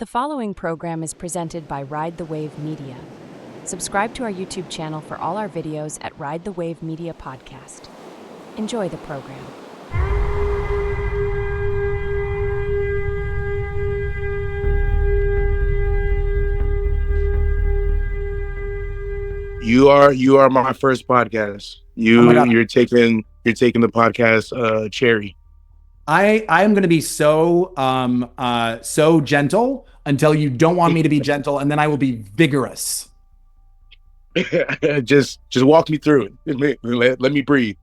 The following program is presented by Ride the Wave Media. Subscribe to our YouTube channel for all our videos at Ride the Wave Media Podcast. Enjoy the program. You are my first podcast. You're taking the podcast cherry. I am going to be so gentle until you don't want me to be gentle, and then I will be vigorous. just walk me through it. Let me breathe.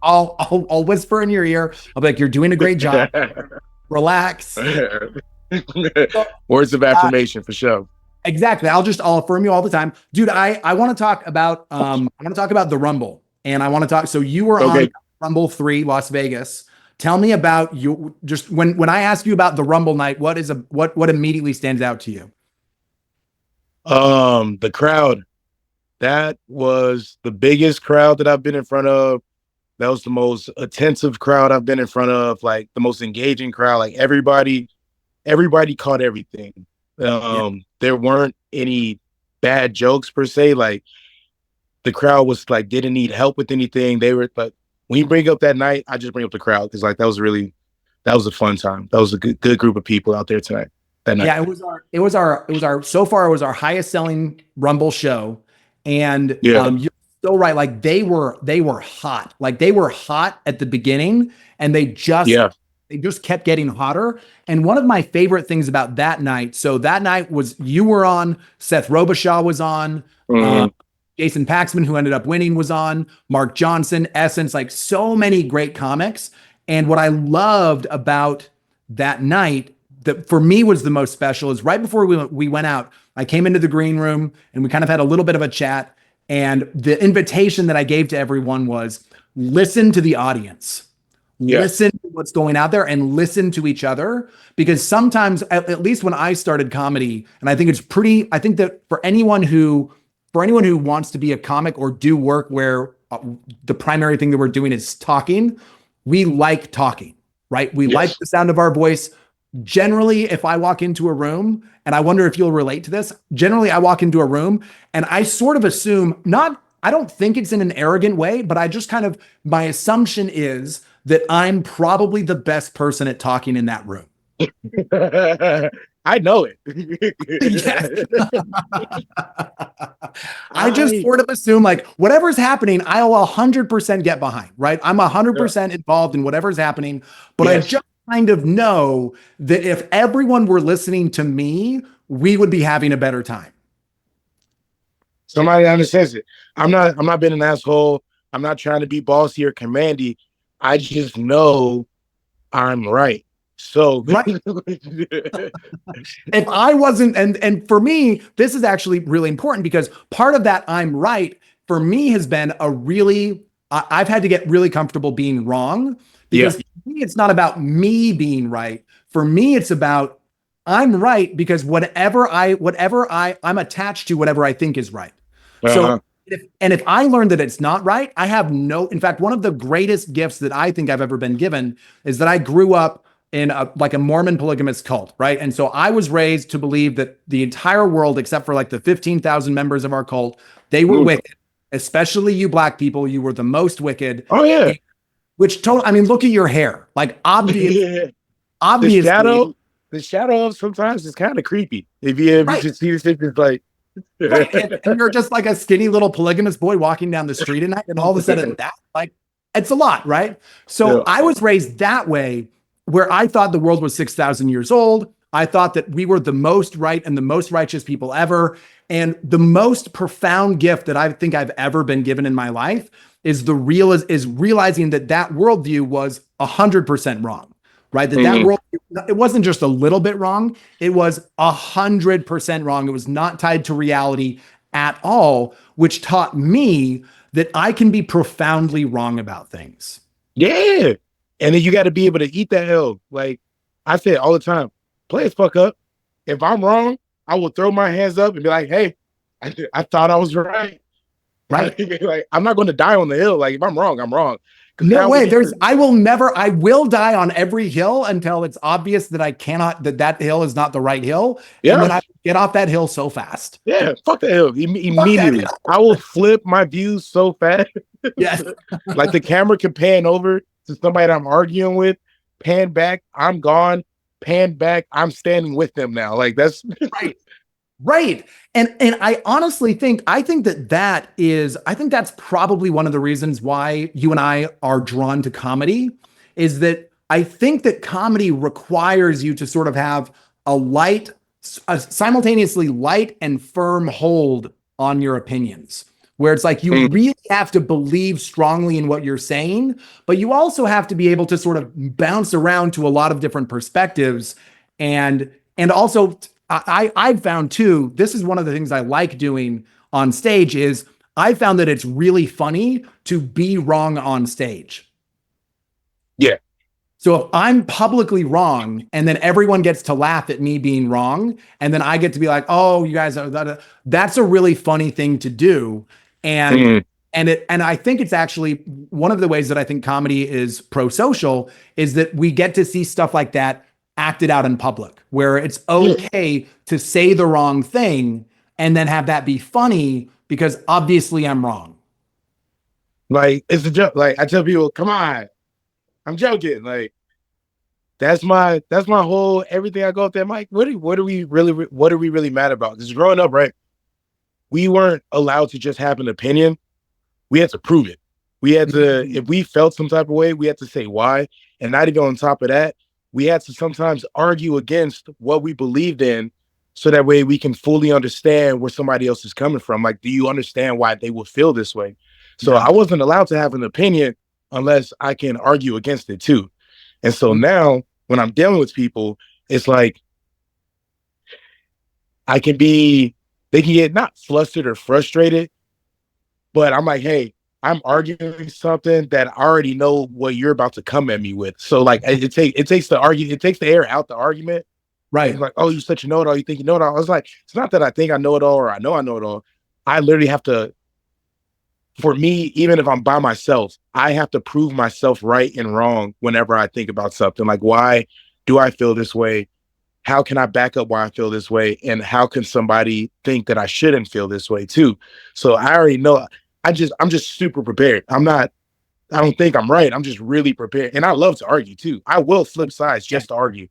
I'll whisper in your ear. I'll be like, "You're doing a great job. Relax." Words of affirmation for sure. Exactly. I'll affirm you all the time, dude. I want to talk about the Rumble, and I want to talk. So you were on Rumble 3 Las Vegas. Tell me about you. Just when I ask you about the Rumble night, what immediately stands out to you? The crowd. That was the biggest crowd that I've been in front of. That was the most attentive crowd I've been in front of. Like the most engaging crowd. Like everybody caught everything. There weren't any bad jokes per se. Like the crowd was like didn't need help with anything. They were like, when you bring up that night, I just bring up the crowd because like that was a fun time. That was a good group of people out there tonight. That night. Yeah, it was our highest selling Rumble show, and you're so right. Like they were hot. Like they were hot at the beginning, and they just kept getting hotter. And one of my favorite things about that night, so that night was you were on, Seth Robichaud was on. Jason Paxman, who ended up winning, was on. Mark Johnson, Essence, like so many great comics. And what I loved about that night, that for me was the most special, is right before we went out, I came into the green room and we kind of had a little bit of a chat. And the invitation that I gave to everyone was listen to the audience. Yeah. Listen to what's going out there and listen to each other. Because sometimes, at least when I started comedy, and I think that for anyone who wants to be a comic or do work where the primary thing that we're doing is talking, we like talking, right? We like the sound of our voice. Generally, if I walk into a room, and I wonder if you'll relate to this, generally I walk into a room and I sort of assume, I don't think it's in an arrogant way, but I just kind of, my assumption is that I'm probably the best person at talking in that room. I know it. I just sort of assume like whatever's happening, I'll 100% get behind, right? I'm 100% involved in whatever's happening, but I just kind of know that if everyone were listening to me, we would be having a better time. Somebody understands it. I'm not being an asshole. I'm not trying to be bossy or commandy. I just know I'm right. So right. If I wasn't, and for me, this is actually really important because part of that I'm right for me has been I've had to get really comfortable being wrong because for me, it's not about me being right. For me, it's about I'm right because I'm attached to whatever I think is right. So if I learn that it's not right, in fact, one of the greatest gifts that I think I've ever been given is that I grew up in a Mormon polygamous cult, right? And so I was raised to believe that the entire world, except for like the 15,000 members of our cult, they were wicked. Especially you black people, you were the most wicked. Oh yeah. Look at your hair. Like obviously. The shadow of sometimes is kind of creepy. If you ever just see this, it's like. Right. And you're just like a skinny little polygamous boy walking down the street at night, and all of a sudden it's a lot, right? So I was raised that way, where I thought the world was 6,000 years old. I thought that we were the most right and the most righteous people ever. And the most profound gift that I think I've ever been given in my life is realizing that worldview was 100% wrong, right? That worldview, it wasn't just a little bit wrong. It was 100% wrong. It was not tied to reality at all, which taught me that I can be profoundly wrong about things. Yeah. And then you got to be able to eat that L. Like I said all the time, play as fuck up. If I'm wrong, I will throw my hands up and be like, hey, I thought I was right. Right. Like, I'm not going to die on the hill. Like if I'm wrong, I'm wrong. No way. I will die on every hill until it's obvious that that hill is not the right hill. Yeah. And then I get off that hill so fast. Yeah. Fuck the hill. Immediately. I will flip my views so fast. Yes. Like the camera can pan over to somebody that I'm arguing with, pan back, I'm gone, pan back, I'm standing with them now. Like that's right. Right. And I honestly think that's probably one of the reasons why you and I are drawn to comedy, is that I think that comedy requires you to sort of have a simultaneously light and firm hold on your opinions, where it's like you really have to believe strongly in what you're saying, but you also have to be able to sort of bounce around to a lot of different perspectives. And also I've found too, this is one of the things I like doing on stage, is I found that it's really funny to be wrong on stage. Yeah. So if I'm publicly wrong and then everyone gets to laugh at me being wrong, and then I get to be like, oh, you guys are, that's a really funny thing to do. And I think it's actually one of the ways that I think comedy is pro-social, is that we get to see stuff like that acted out in public, where it's okay to say the wrong thing and then have that be funny because obviously I'm wrong. Like, it's a joke. Like, I tell people, come on, I'm joking. Like, that's my whole everything. I go up there, Mike, what are we really mad about? Because growing up, right, we weren't allowed to just have an opinion. We had to prove it. We had to, if we felt some type of way, we had to say why. And not even on top of that, we had to sometimes argue against what we believed in, so that way we can fully understand where somebody else is coming from. Like, do you understand why they will feel this way? So I wasn't allowed to have an opinion unless I can argue against it too. And so now when I'm dealing with people, it's like they can get not flustered or frustrated, but I'm like, hey, I'm arguing something that I already know what you're about to come at me with. So like it takes the air out the argument. Right. It's like, oh, you're such a know-it-all, you think you know it all. I was like, it's not that I think I know it all or I know it all. I literally have to, for me, even if I'm by myself, I have to prove myself right and wrong whenever I think about something. Like, why do I feel this way? How can I back up why I feel this way? And how can somebody think that I shouldn't feel this way too? So I already know. I'm just super prepared. I don't think I'm right. I'm just really prepared. And I love to argue too. I will flip sides just to argue.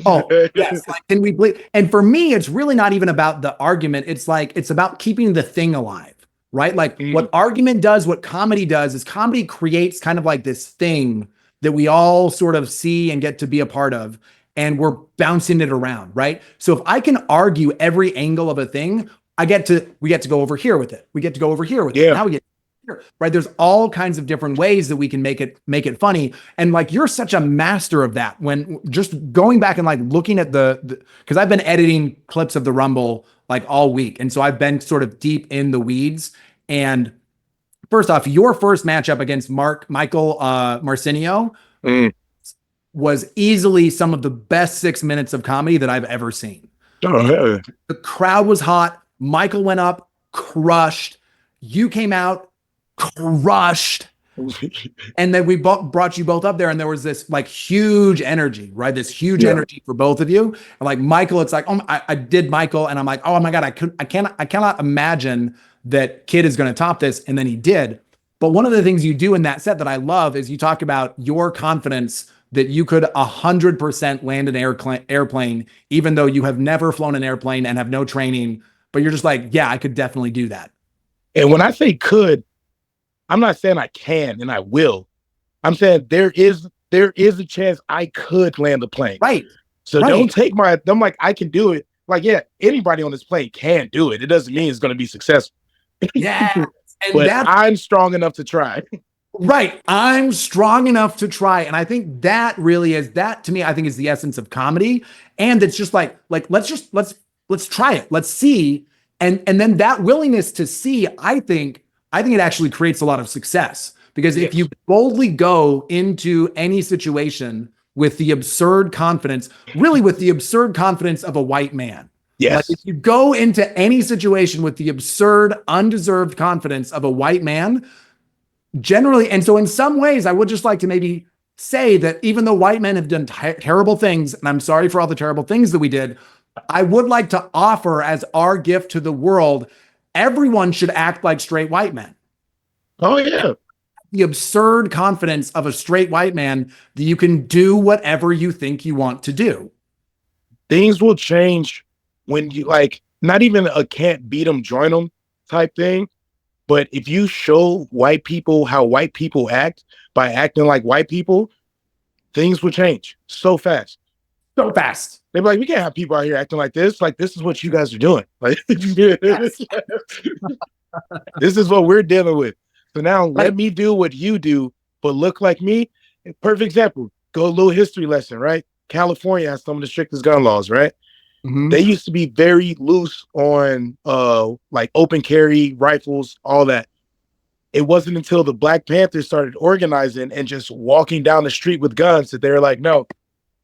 Oh, yes. Like, can we believe? And for me, it's really not even about the argument. It's like, it's about keeping the thing alive, right? Like what argument does, what comedy does, is comedy creates kind of like this thing that we all sort of see and get to be a part of, and we're bouncing it around, right? So if I can argue every angle of a thing, we get to go over here with it. We get to go over here with it. Now we get here, right? There's all kinds of different ways that we can make it funny. And like, you're such a master of that, when just going back and like looking at because I've been editing clips of the Rumble like all week. And so I've been sort of deep in the weeds. And first off, your first matchup against Michael Marcinio was easily some of the best 6 minutes of comedy that I've ever seen. Oh, yeah. The crowd was hot. Michael went up, crushed. You came out, crushed. And then we brought you both up there, and there was this like huge energy, right? This huge energy for both of you. And like Michael, it's like, oh, I did Michael, and I'm like, oh my God, I cannot imagine that Kyd is going to top this. And then he did. But one of the things you do in that set that I love is you talk about your confidence that you could 100% land an airplane, even though you have never flown an airplane and have no training. But you're just like, yeah, I could definitely do that. And when I say could, I'm not saying I can and I will. I'm saying there is a chance I could land the plane. Right. So don't take I'm like, I can do it. Like, yeah, anybody on this plane can do it. It doesn't mean it's going to be successful. Yeah. And but I'm strong enough to try. Right. I'm strong enough to try. And I think that really is, that to me, I think is the essence of comedy. And it's just like, let's try it. Let's see. And then that willingness to see, I think it actually creates a lot of success, because if you boldly go into any situation with the absurd confidence, really with the absurd confidence of a white man. Yes. Like if you go into any situation with the absurd, undeserved confidence of a white man, generally, and so in some ways, I would just like to maybe say that even though white men have done terrible things, and I'm sorry for all the terrible things that we did, I would like to offer as our gift to the world, everyone should act like straight white men. Oh, yeah. The absurd confidence of a straight white man that you can do whatever you think you want to do. Things will change when you, like, not even a can't beat them, join them type thing. But if you show white people how white people act by acting like white people, things will change so fast. So fast. They'd be like, we can't have people out here acting like this. Like, this is what you guys are doing. Like, this is what we're dealing with. So now let me do what you do, but look like me. Perfect example. Go a little history lesson, right? California has some of the strictest gun laws, right? Mm-hmm. They used to be very loose on like open carry, rifles, all that. It wasn't until the Black Panthers started organizing and just walking down the street with guns that they were like, no,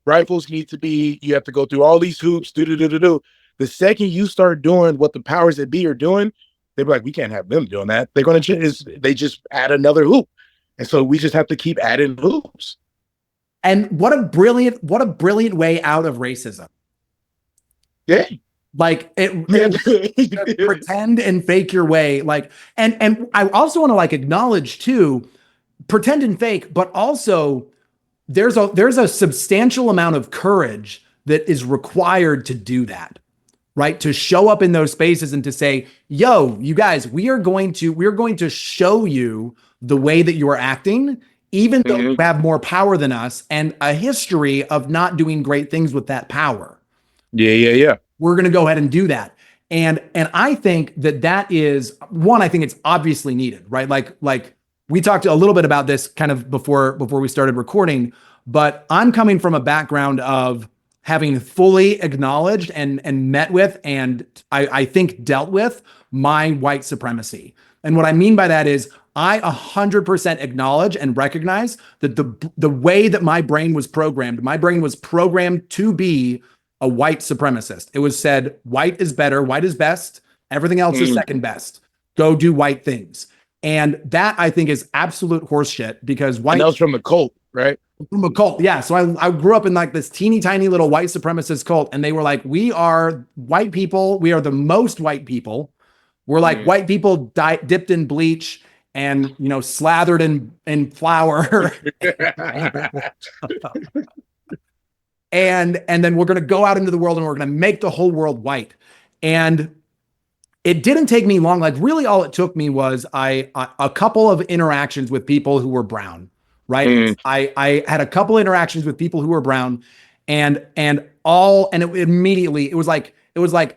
rifles need to be, you have to go through all these hoops, do. The second you start doing what the powers that be are doing, they'd be like, we can't have them doing that. They're going to they just add another hoop. And so we just have to keep adding hoops. And what a brilliant way out of racism. Yeah. Like it pretend and fake your way. Like, and I also want to like acknowledge too, pretend and fake, but also there's a substantial amount of courage that is required to do that, right? To show up in those spaces and to say, yo, you guys, we're going to show you the way that you're acting, even though you have more power than us and a history of not doing great things with that power. Yeah. We're going to go ahead and do that. And I think that is one, I think it's obviously needed, right? Like we talked a little bit about this kind of before we started recording, but I'm coming from a background of having fully acknowledged and met with, and I think dealt with my white supremacy. And what I mean by that is I 100% acknowledge and recognize that the way that my brain was programmed to be a white supremacist. It was said, white is better, white is best, everything else is second best. Go do white things. And that I think is absolute horseshit because white— And that was from the cult, right? From a cult, yeah. So I grew up in like this teeny tiny little white supremacist cult, and they were like, we are white people. We are the most white people. We're like white people dipped in bleach and, you know, slathered in flour. And then we're going to go out into the world and we're going to make the whole world white. And it didn't take me long. Like really all it took me was a couple of interactions with people who were brown, right? I had a couple interactions with people who were brown and it immediately, it was like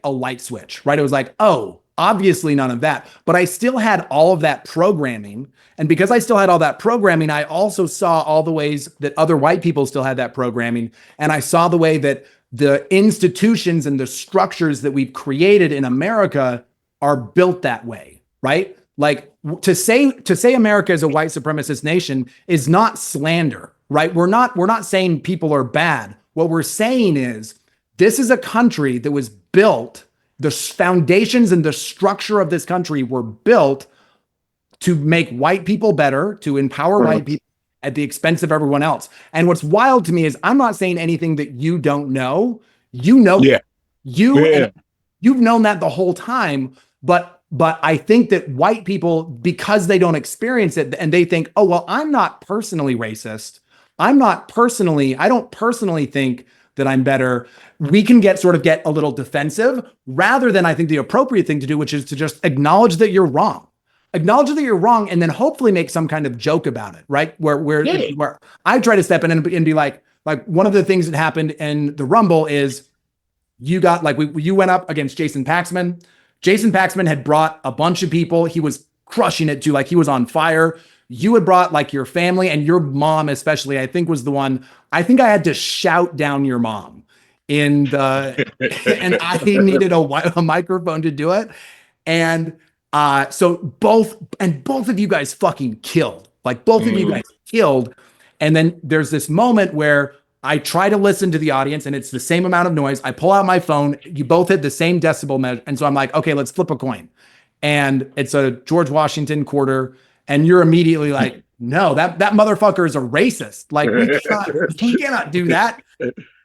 a light switch, right? It was like, oh, obviously none of that, but I still had all of that programming. And because I still had all that programming, I also saw all the ways that other white people still had that programming. And I saw the way that the institutions and the structures that we've created in America are built that way, right? Like to say America is a white supremacist nation is not slander, right? We're not saying people are bad. What we're saying is this is a country that was built, the foundations and the structure of this country were built to make white people better, to empower white people at the expense of everyone else. And what's wild to me is I'm not saying anything that you don't know. You know, you've known that the whole time. But I think that white people, because they don't experience it and they think, oh, well, I'm not personally racist. I don't personally think that I'm better. We can get a little defensive rather than I think the appropriate thing to do, which is to just acknowledge that you're wrong. Acknowledge that you're wrong and then hopefully make some kind of joke about it, right? Where I try to step in and be like one of the things that happened in the Rumble is you got you went up against Jason Paxman. Jason Paxman had brought a bunch of people. He was crushing it too. Like he was on fire. You had brought like your family and your mom, especially, I think was the one. I think I had to shout down your mom and I needed a microphone to do it. And so both of you guys fucking killed. Like both of you guys killed. And then there's this moment where I try to listen to the audience and it's the same amount of noise. I pull out my phone. You both hit the same decibel measure. And so I'm like, okay, let's flip a coin. And it's a George Washington quarter. And you're immediately like, no, that motherfucker is a racist. Like we cannot do that.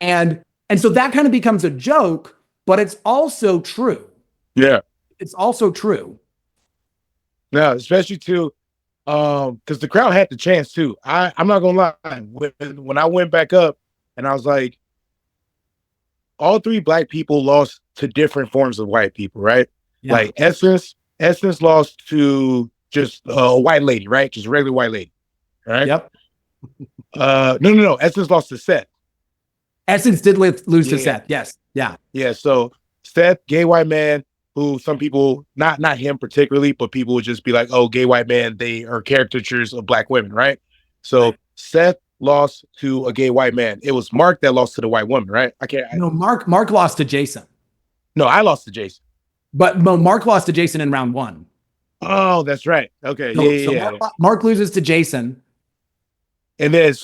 And so that kind of becomes a joke, but it's also true. Yeah. It's also true. Yeah, especially too, because the crowd had the chance too. I'm not gonna lie. When I went back up and I was like, all three black people lost to different forms of white people, right? Yeah. Like Essence lost to just a white lady, right? Just a regular white lady, right? Yep. No. Essence lost to Seth. Essence did lose to Seth. Yes. Yeah. Yeah. So Seth, gay white man, who some people, not him particularly, but people would just be like, oh, gay white man, they are caricatures of black women, right? So right. Seth lost to a gay white man. It was Mark that lost to the white woman, right? No, Mark lost to Jason. No, I lost to Jason. But Mark lost to Jason in round 1. Oh, that's right. Okay. So Mark loses to Jason. And then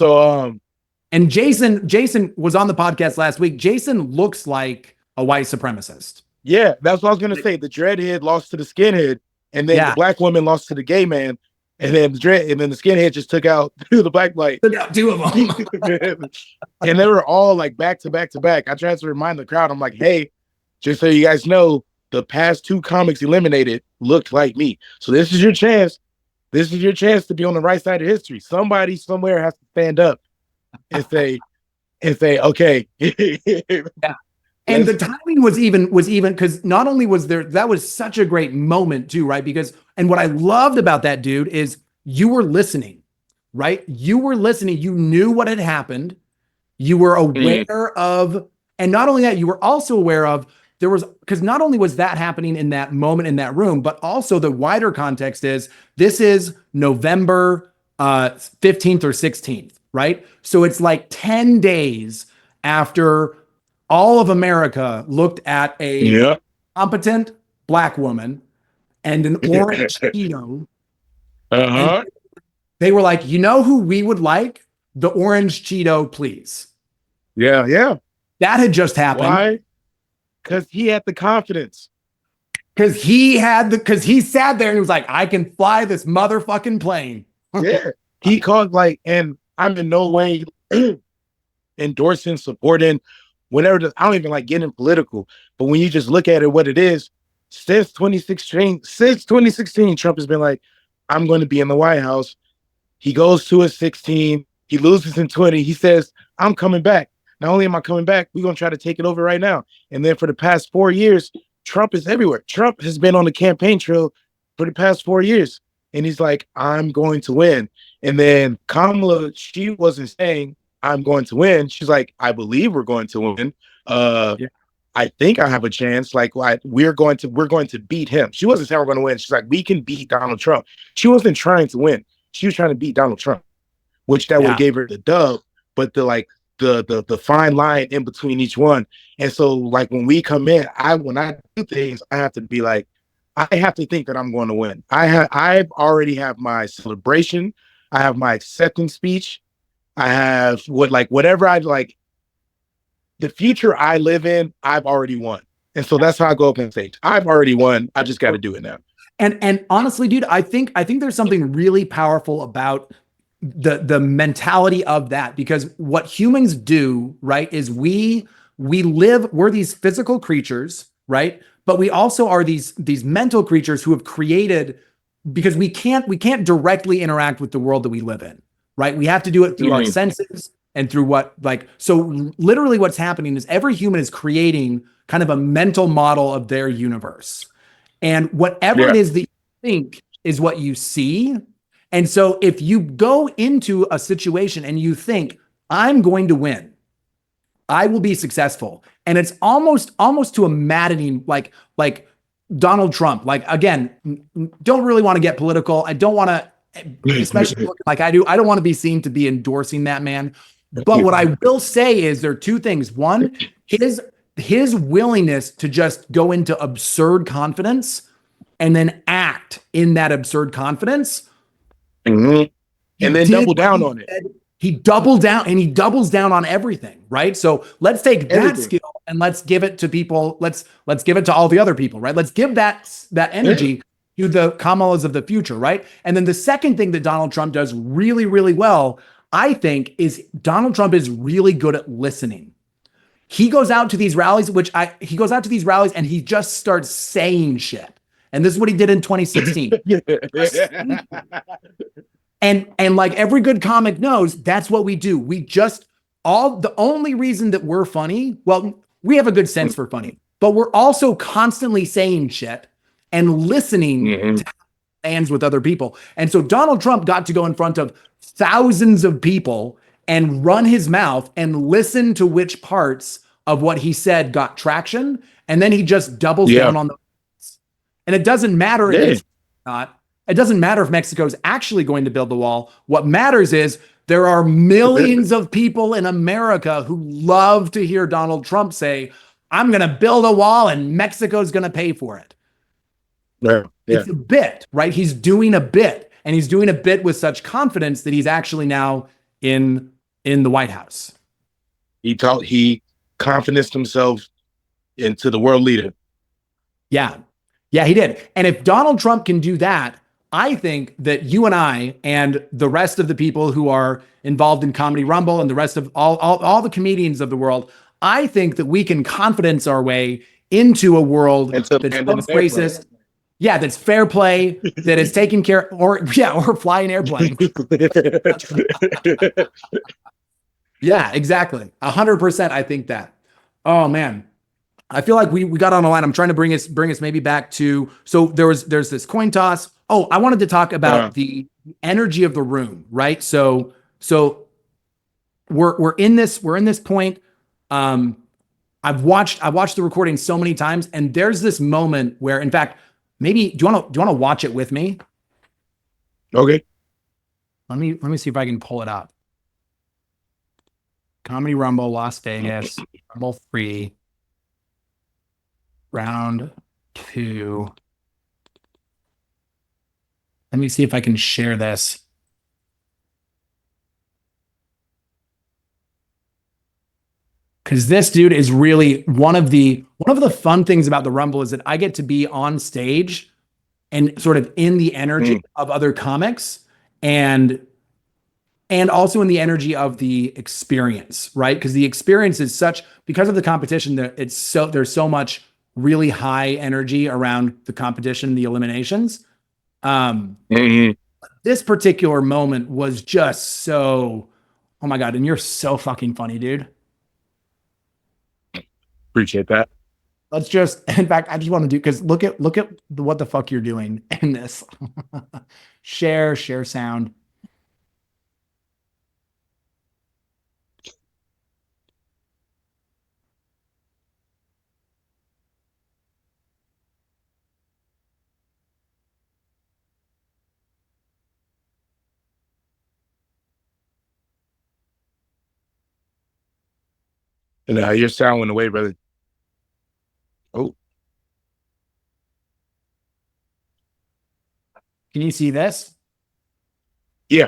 and Jason was on the podcast last week. Jason looks like a white supremacist. Yeah, that's what I was gonna say. The dreadhead lost to the skinhead, and then the black woman lost to the gay man, and then the skinhead just took out the black light. Took out 2 of them. And they were all like back to back to back. I tried to remind the crowd, I'm like, hey, just so you guys know, the past 2 comics eliminated looked like me. So this is your chance. This is your chance to be on the right side of history. Somebody somewhere has to stand up and say, okay. Yeah. And the timing was even because not only was there, that was such a great moment too, right? Because, and what I loved about that, dude, is you were listening, right? You were listening. You knew what had happened. You were aware of, and not only that, you were also aware of, because not only was that happening in that moment in that room, but also the wider context is this is November 15th or 16th, right? So it's like 10 days after all of America looked at a competent black woman and an orange Cheeto. Uh-huh. They were like, you know who we would like? The orange Cheeto, please. Yeah, yeah. That had just happened. Why? Because he had the confidence. Because he sat there and he was like, I can fly this motherfucking plane. Yeah. He called and I'm in no way endorsing, supporting, whenever. I don't even like getting political, but when you just look at it, what it is, since 2016, Trump has been like, I'm going to be in the White House. He goes to a 16, he loses in 20. He says, I'm coming back. Not only am I coming back, we're going to try to take it over right now. And then for the past 4 years, Trump is everywhere. Trump has been on the campaign trail for the past 4 years. And he's like, I'm going to win. And then Kamala, she wasn't saying, I'm going to win. She's like, I believe we're going to win. I think I have a chance. Like we're going to beat him. She wasn't saying we're going to win. She's like, we can beat Donald Trump. She wasn't trying to win. She was trying to beat Donald Trump, which that would gave her the dub. But the fine line in between each one. And so like when we come in, when I do things, I have to be like, I have to think that I'm going to win. I've already have my celebration. I have my acceptance speech. I have whatever I like. The future I live in, I've already won. And so that's how I go up on stage. I've already won. I just got to do it now. And honestly, dude, I think there's something really powerful about the mentality of that, because what humans do, right, is we're these physical creatures, right? But we also are these mental creatures who have created, because we can't directly interact with the world that we live in, right? We have to do it through our senses and through so literally what's happening is every human is creating kind of a mental model of their universe. And whatever it is that you think is what you see. And so if you go into a situation and you think, I'm going to win, I will be successful. And it's almost to a maddening, like Donald Trump, again, don't really want to get political. I don't want to, especially like I do. I don't want to be seen to be endorsing that man. But what I will say is there are 2 things. One, his willingness to just go into absurd confidence and then act in that absurd confidence. And then double down on it. He doubled down, and he doubles down on everything, right? So let's take that skill and let's give it to people. Let's give it to all the other people, right? Let's give that energy. to the Kamalas of the future, right? And then the second thing that Donald Trump does really, really well, I think, is Donald Trump is really good at listening. He goes out to these rallies, and he just starts saying shit. And this is what he did in 2016. And like every good comic knows, that's what we do. The only reason that we're funny, well, we have a good sense for funny, but we're also constantly saying shit and listening to fans with other people. And so Donald Trump got to go in front of thousands of people and run his mouth and listen to which parts of what he said got traction. And then he just doubles down on those. And it doesn't matter if it's not. It doesn't matter if Mexico is actually going to build the wall. What matters is there are millions of people in America who love to hear Donald Trump say, I'm going to build a wall and Mexico's going to pay for it. It's a bit, right? He's doing a bit, and he's doing a bit with such confidence that he's actually now in the White House. He confidenced himself into the world leader. Yeah, he did. And if Donald Trump can do that, I think that you and I and the rest of the people who are involved in Comedy Rumble and the rest of all the comedians of the world, I think that we can confidence our way into a world that's racist. Yeah, that's fair play, that is taken care of, or fly an airplane. Yeah, exactly. 100%. I think that. Oh man. I feel like we got on a line. I'm trying to bring us maybe back to, so there's this coin toss. Oh, I wanted to talk about the energy of the room, right? So we're in this point. I've watched the recording so many times, and there's this moment where, in fact, maybe do you want to watch it with me? Okay. Let me see if I can pull it up. Comedy Rumble Las Vegas, Rumble 3, round 2. Let me see if I can share this. Because this dude is really one of the fun things about the Rumble is that I get to be on stage and sort of in the energy of other comics and also in the energy of the experience, right? Because the experience is because of the competition, there's so much really high energy around the competition, the eliminations. This particular moment was just so, oh my God, and you're so fucking funny, dude. Appreciate that. Let's just, in fact, I just want to do, because look at what the fuck you're doing in this. share sound. And your sound went away, brother. Oh. Can you see this? Yeah.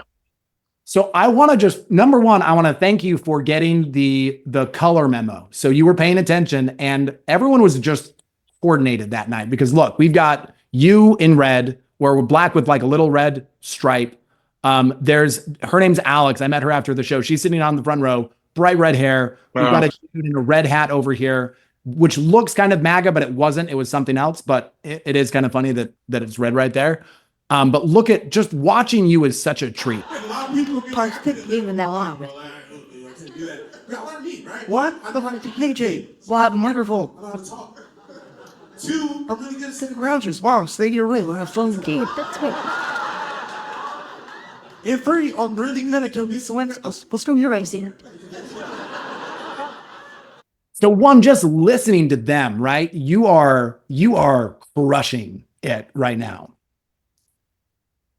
So I want to just, number one, I want to thank you for getting the color memo. So you were paying attention and everyone was just coordinated that night, because look, we've got you in red, or black with like a little red stripe. Her name's Alex. I met her after the show. She's sitting on the front row, bright red hair. We've got a dude in a red hat over here, which looks kind of MAGA, but it wasn't. It was something else, but it is kind of funny that it's red right there. But look at, just watching you is such a treat. What? I don't want to KJ. What? Wonderful. Two, I'm really good at sitting grouches. Wow, stay your way. We'll have fun. Game. That's right. If I'm really gonna kill these winners, let's go your racing. So one, just listening to them, right? You are crushing it right now.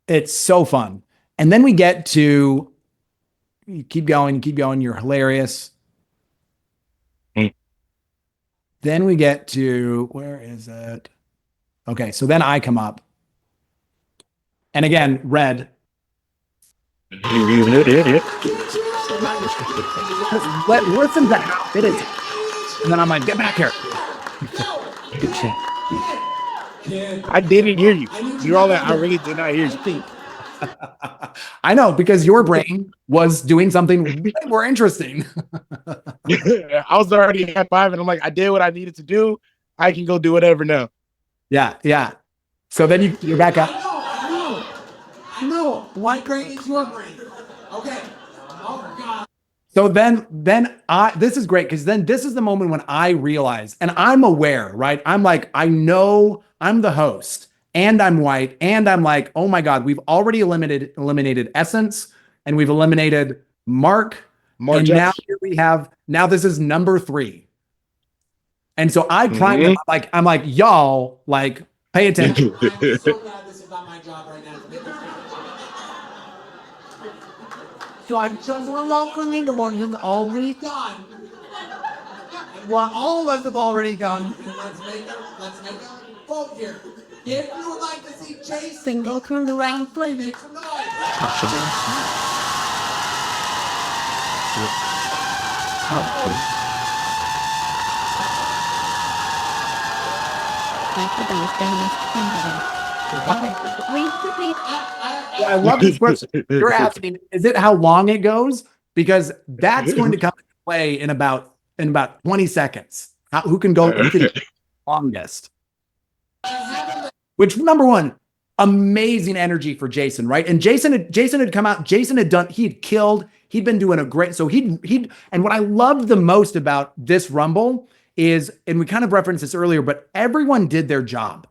It's so fun. And then we get to, you keep going, you're hilarious. Then we get to, where is it? Okay, so then I come up. And again, red. Listen to how it is. And then I'm like, get back here. Good shit. I didn't hear you. You're all that. I really did not hear you. I know, because your brain was doing something way more interesting. I was already at 5, and I'm like, I did what I needed to do. I can go do whatever now. Yeah. So then you're back up. No, white brain is your brain. Okay. Oh God. So then this is great, because then this is the moment when I realize, and I'm aware, right? I'm like, I know I'm the host and I'm white, and I'm like, oh my God, we've already eliminated Essence, and we've eliminated Mark and Jackson. now here we have, now this is number 3. And so I prime them, I'm like, y'all, like, pay attention. I'm so glad this is not my job right now. So I'm just welcoming the one who's already done. Well, all of us have already gone. Let's make a vote here. If you would like to see Jason go through the round play, make some noise. I love this question. You're asking, is it how long it goes? Because that's going to come into play in about 20 seconds. Who can go longest? Which, number one, amazing energy for Jason, right? And Jason had come out. Jason had done. He'd killed. He'd been doing a great. So he'd. And what I loved the most about this Rumble is, and we kind of referenced this earlier, but everyone did their job.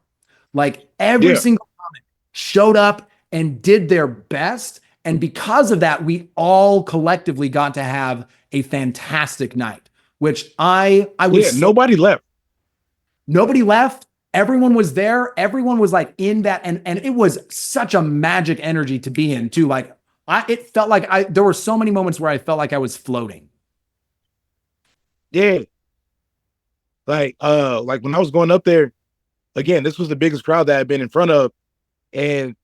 Like every single comic showed up and did their best. And because of that, we all collectively got to have a fantastic night, which I was. Nobody left. Nobody left. Everyone was there. Everyone was like in that. And it was such a magic energy to be in too. Like it felt like there were so many moments where I felt like I was floating. Yeah. Like when I was going up there, again, this was the biggest crowd that I'd been in front of. And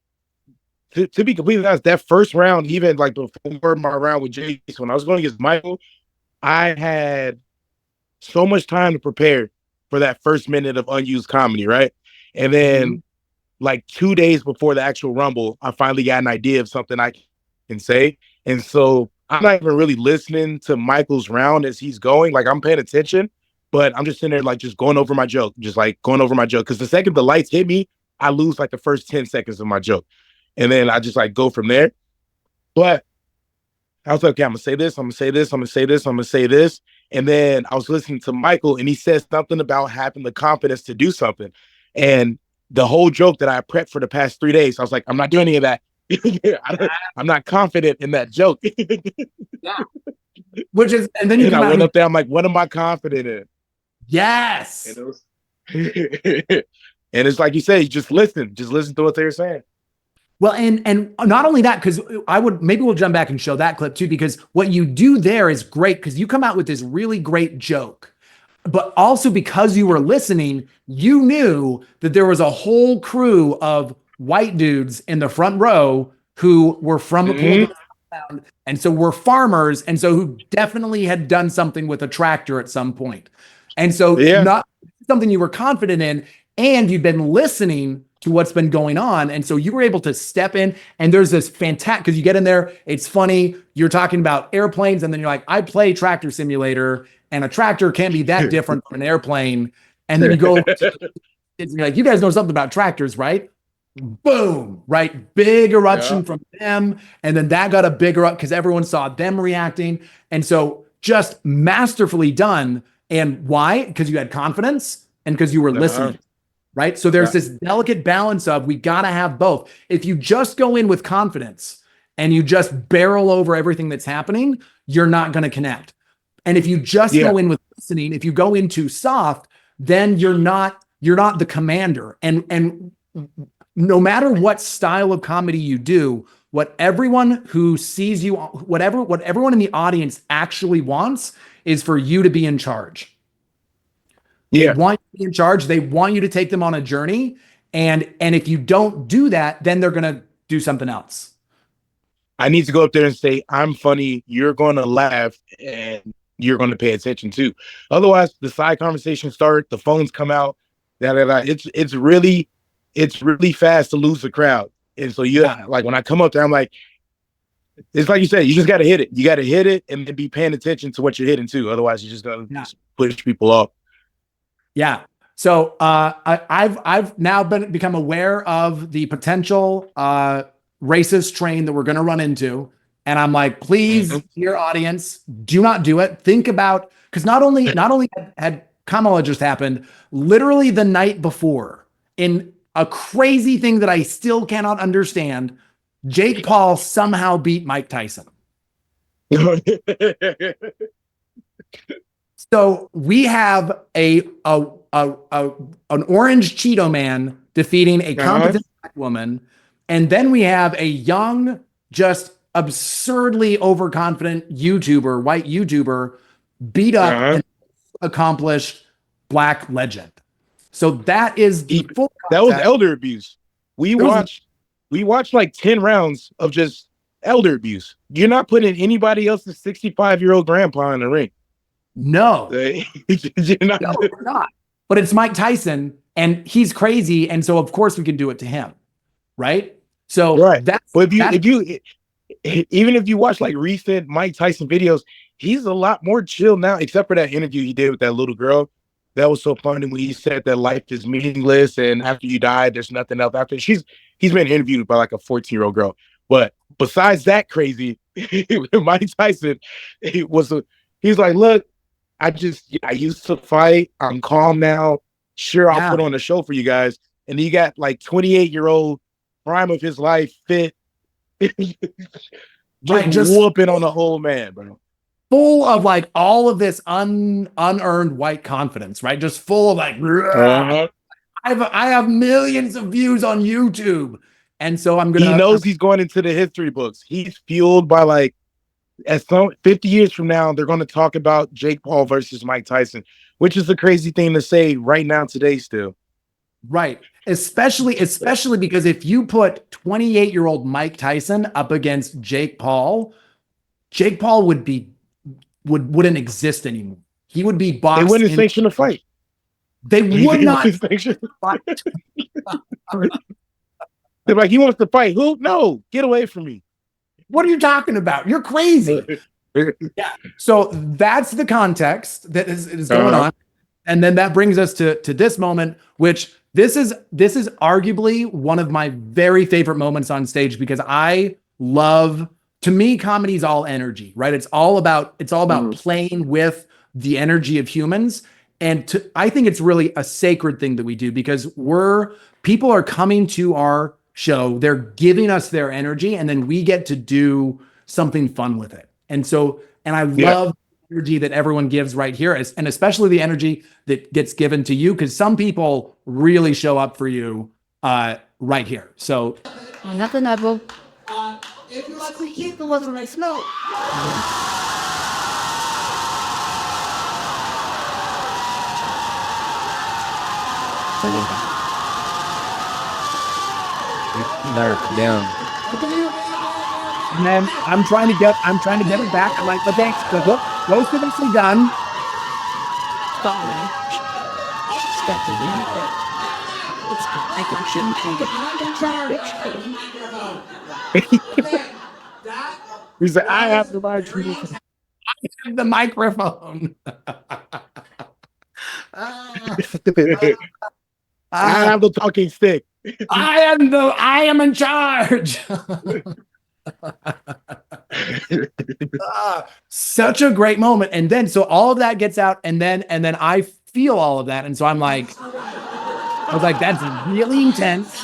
to be completely honest, that first round, even like before my round with Jason, when I was going against Michael, I had so much time to prepare for that first minute of unused comedy, right? And then like 2 days before the actual Rumble, I finally got an idea of something I can say. And so I'm not even really listening to Michael's round as he's going. Like I'm paying attention, but I'm just sitting there like just going over my joke, because the second the lights hit me, I lose like the first 10 seconds of my joke. And then I just like go from there. But I was like, okay, I'm gonna say this, I'm gonna say this, I'm gonna say this, I'm gonna say this. And then I was listening to Michael, and he said something about having the confidence to do something. And the whole joke that I prepped for the past 3 days, I was like, I'm not doing any of that. I'm not confident in that joke. Yeah. Which is, and then you I went up there, I'm like, what am I confident in? Yes. And it's like you say, just listen to what they're saying. Well, and not only that, because maybe we'll jump back and show that clip too, because what you do there is great, because you come out with this really great joke, but also because you were listening, you knew that there was a whole crew of white dudes in the front row who were from the polygamous background, and so were farmers, and so who definitely had done something with a tractor at some point. And so not something you were confident in, and you'd been listening to what's been going on. And so you were able to step in, and there's this fantastic, because you get in there, it's funny, you're talking about airplanes, and then you're like, I play Tractor Simulator, and a tractor can't be that different from an airplane. And then you go, you're like, you guys know something about tractors, right? Boom, right? Big eruption from them. And then that got a bigger up because everyone saw them reacting. And so just masterfully done. And why? Because you had confidence and because you were listening. Right? So there's this delicate balance of, we got to have both. If you just go in with confidence and you just barrel over everything that's happening, you're not going to connect. And if you just go in with listening, if you go in too soft, then you're not the commander. And no matter what style of comedy you do, what everyone who sees you, what everyone in the audience actually wants is for you to be in charge. They want you to be in charge. They want you to take them on a journey. And if you don't do that, then they're going to do something else. I need to go up there and say, I'm funny. You're going to laugh and you're going to pay attention too. Otherwise, the side conversations start, the phones come out. It's really it's really fast to lose the crowd. And so like when I come up there, I'm like, it's like you said, you just got to hit it. You got to hit it and then be paying attention to what you're hitting too. Otherwise, you're just going to push people off. Yeah. So I've now become aware of the potential racist train that we're going to run into. And I'm like, please, dear audience, do not do it. Think about, because not only had Kamala just happened, literally the night before, in a crazy thing that I still cannot understand, Jake Paul somehow beat Mike Tyson. So we have an orange Cheeto man defeating a competent black woman, and then we have a young, just absurdly overconfident white YouTuber, beat up an accomplished black legend. So that is the full concept. That was elder abuse. We watched like 10 rounds of just elder abuse. You're not putting anybody else's 65-year-old grandpa in the ring. No. You're not. No, we're not. But it's Mike Tyson, and he's crazy, and so of course we can do it to him, right? So but even if you watch like recent Mike Tyson videos, he's a lot more chill now, except for that interview he did with that little girl. That was so funny when he said that life is meaningless and after you die, there's nothing else after. He's been interviewed by like a 14-year-old girl. But besides that crazy, Mike Tyson, he's like, look, I used to fight. I'm calm now. Sure, I'll put on a show for you guys. And he got like 28-year-old prime of his life, fit, just whooping on the whole man, bro. Full of like all of this unearned white confidence, right? Just full of like, I have millions of views on YouTube. And so he knows he's going into the history books. He's fueled by like, 50 years from now, they're going to talk about Jake Paul versus Mike Tyson, which is a crazy thing to say right now today still. Right. Especially because if you put 28-year-old Mike Tyson up against Jake Paul wouldn't exist anymore. He would be boxed. They wouldn't sanction the fight. They would not sanction the fight. They're like, he wants to fight. Who? No, get away from me. What are you talking about? You're crazy. Yeah. So that's the context that is going on. And then that brings us to this moment, which this is arguably one of my very favorite moments on stage, because to me, comedy is all energy, right? It's all about playing with the energy of humans. And I think it's really a sacred thing that we do, because people are coming to our show, they're giving us their energy, and then we get to do something fun with it. And I love the energy that everyone gives right here, and especially the energy that gets given to you, because some people really show up for you right here. So nothing level. If you like to hear the wasn't like snow. Down. And then I'm trying to get it back. I'm like, but thanks. Look, most of this is done. He said, I have the microphone. I have the talking stick. I am in charge. Such a great moment. And then, so all of that gets out, and then I feel all of that. And so I was like, that's really intense.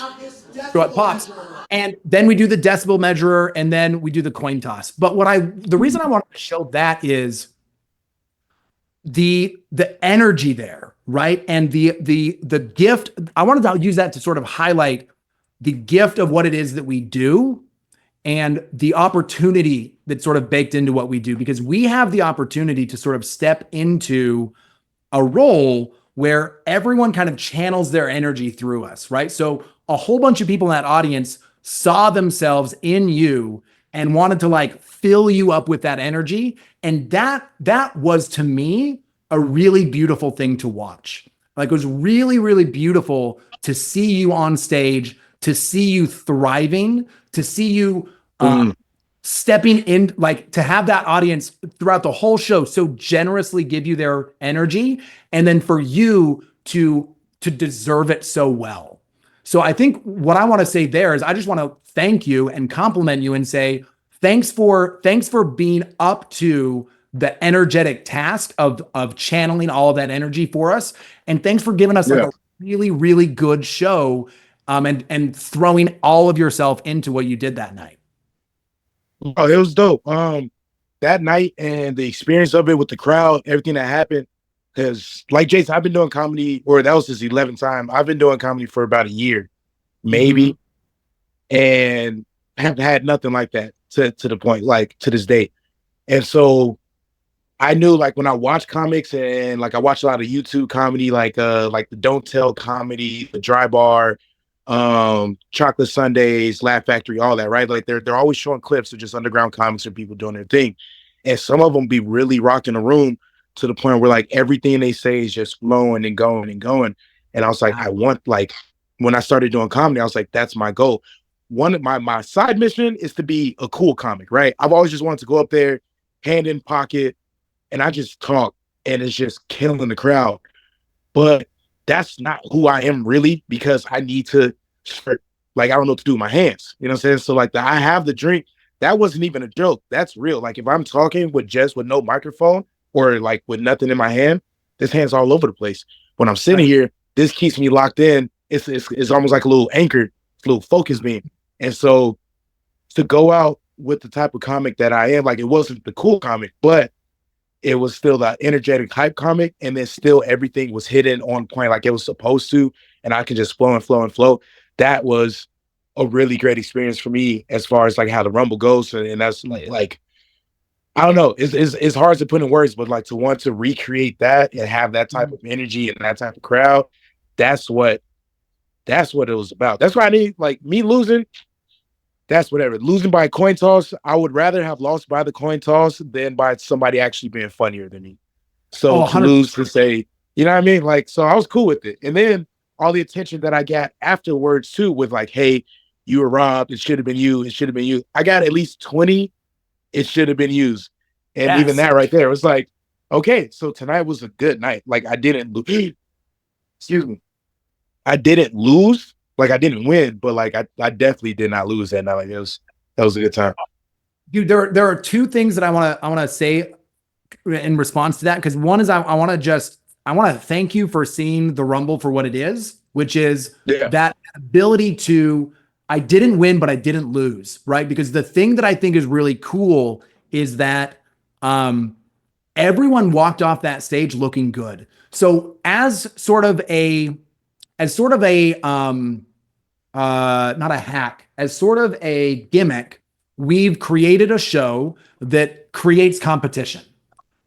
So it pops. And then we do the decibel measurer, and then we do the coin toss. But the reason I want to show that is the energy there, right? And the gift. I wanted to use that to sort of highlight the gift of what it is that we do and the opportunity that's sort of baked into what we do, because we have the opportunity to sort of step into a role where everyone kind of channels their energy through us, right? So a whole bunch of people in that audience saw themselves in you and wanted to like fill you up with that energy. And that was, to me, a really beautiful thing to watch. Like, it was really, really beautiful to see you on stage, to see you thriving, to see you stepping in, like, to have that audience throughout the whole show so generously give you their energy, and then for you to deserve it so well. So I think what I want to say there is I just want to thank you and compliment you and say thanks for being up to the energetic task of channeling all of that energy for us, and thanks for giving us like a really, really good show, and throwing all of yourself into what you did that night. Oh, it was dope. That night and the experience of it with the crowd, everything that happened. Because, like Jason, I've been doing comedy, or that was his 11th time. I've been doing comedy for about a year, maybe, and haven't had nothing like that to the point, like, to this day. And so I knew, like, when I watch comics and, like, I watch a lot of YouTube comedy, like the Don't Tell comedy, the Dry Bar, Chocolate Sundays, Laugh Factory, all that, right? Like, they're always showing clips of just underground comics and people doing their thing. And some of them be really rocking the room to the point where, like, everything they say is just flowing and going and going. And I was like, I want, like, when I started doing comedy, I was like, that's my goal. One of my side mission is to be a cool comic, right? I've always just wanted to go up there, hand in pocket, and I just talk, and it's just killing the crowd. But that's not who I am really, because I need to start, like, I don't know what to do with my hands. You know what I'm saying? So, like, I have the drink. That wasn't even a joke. That's real. Like, if I'm talking with no microphone, or like with nothing in my hand, this hand's all over the place. When I'm sitting here, this keeps me locked in. It's almost like a little anchor, a little focus beam. And so to go out with the type of comic that I am, like, it wasn't the cool comic, but it was still the energetic hype comic. And then still everything was hidden on point like it was supposed to. And I could just flow and flow and flow. That was a really great experience for me as far as like how the Rumble goes. And that's like I don't know. It's hard to put in words, but like to want to recreate that and have that type of energy and that type of crowd, that's what it was about. That's why I need, like, me losing. That's whatever. Losing by a coin toss, I would rather have lost by the coin toss than by somebody actually being funnier than me. So to lose, to say, you know what I mean? Like, so I was cool with it. And then all the attention that I got afterwards too, with like, hey, you were robbed. It should have been you. It should have been you. I got at least 20. It should have been used. And even that right there was like, okay, so tonight was a good night. Like, I didn't lose. Excuse me. I didn't lose. Like, I didn't win, but like I definitely did not lose that night. Like, that was a good time. Dude, there are two things that I want to say in response to that. Because one is I want to thank you for seeing the Rumble for what it is, which is that ability to, I didn't win, but I didn't lose, right? Because the thing that I think is really cool is that everyone walked off that stage looking good. So as sort of a not a hack, as sort of a gimmick, we've created a show that creates competition,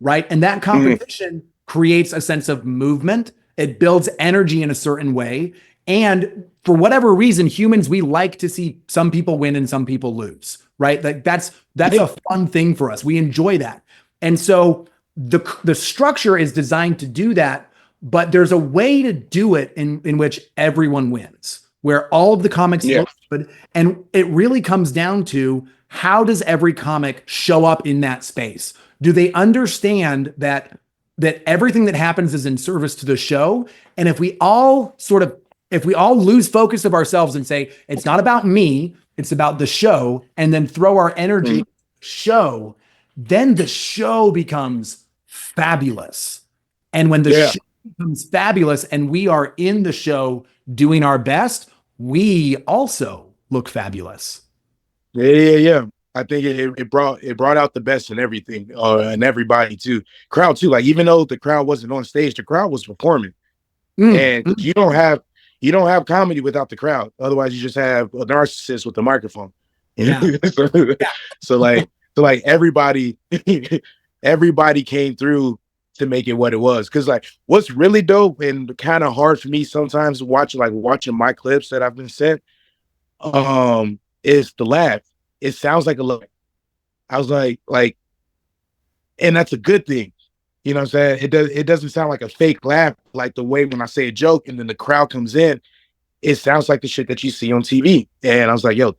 right? And that competition creates a sense of movement. It builds energy in a certain way. And for whatever reason, humans, we like to see some people win and some people lose, right? Like that's a fun thing for us. We enjoy that. And so the structure is designed to do that, but there's a way to do it in which everyone wins, where all of the comics look good. And it really comes down to, how does every comic show up in that space? Do they understand that everything that happens is in service to the show? And if we all lose focus of ourselves and say, it's not about me, it's about the show, and then throw our energy show, then the show becomes fabulous. And when the show becomes fabulous and we are in the show doing our best, we also look fabulous. Yeah. I think it brought out the best in everything, and everybody too. Crowd too. Like, even though the crowd wasn't on stage, the crowd was performing. And you don't have comedy without the crowd. Otherwise, you just have a narcissist with a microphone. So like everybody came through to make it what it was. Because like, what's really dope and kind of hard for me sometimes watching my clips that I've been sent, is the laugh. It sounds like a laugh. I was like, and that's a good thing. You know what I'm saying? It doesn't sound like a fake laugh, like the way when I say a joke and then the crowd comes in, it sounds like the shit that you see on TV. And I was like, yo,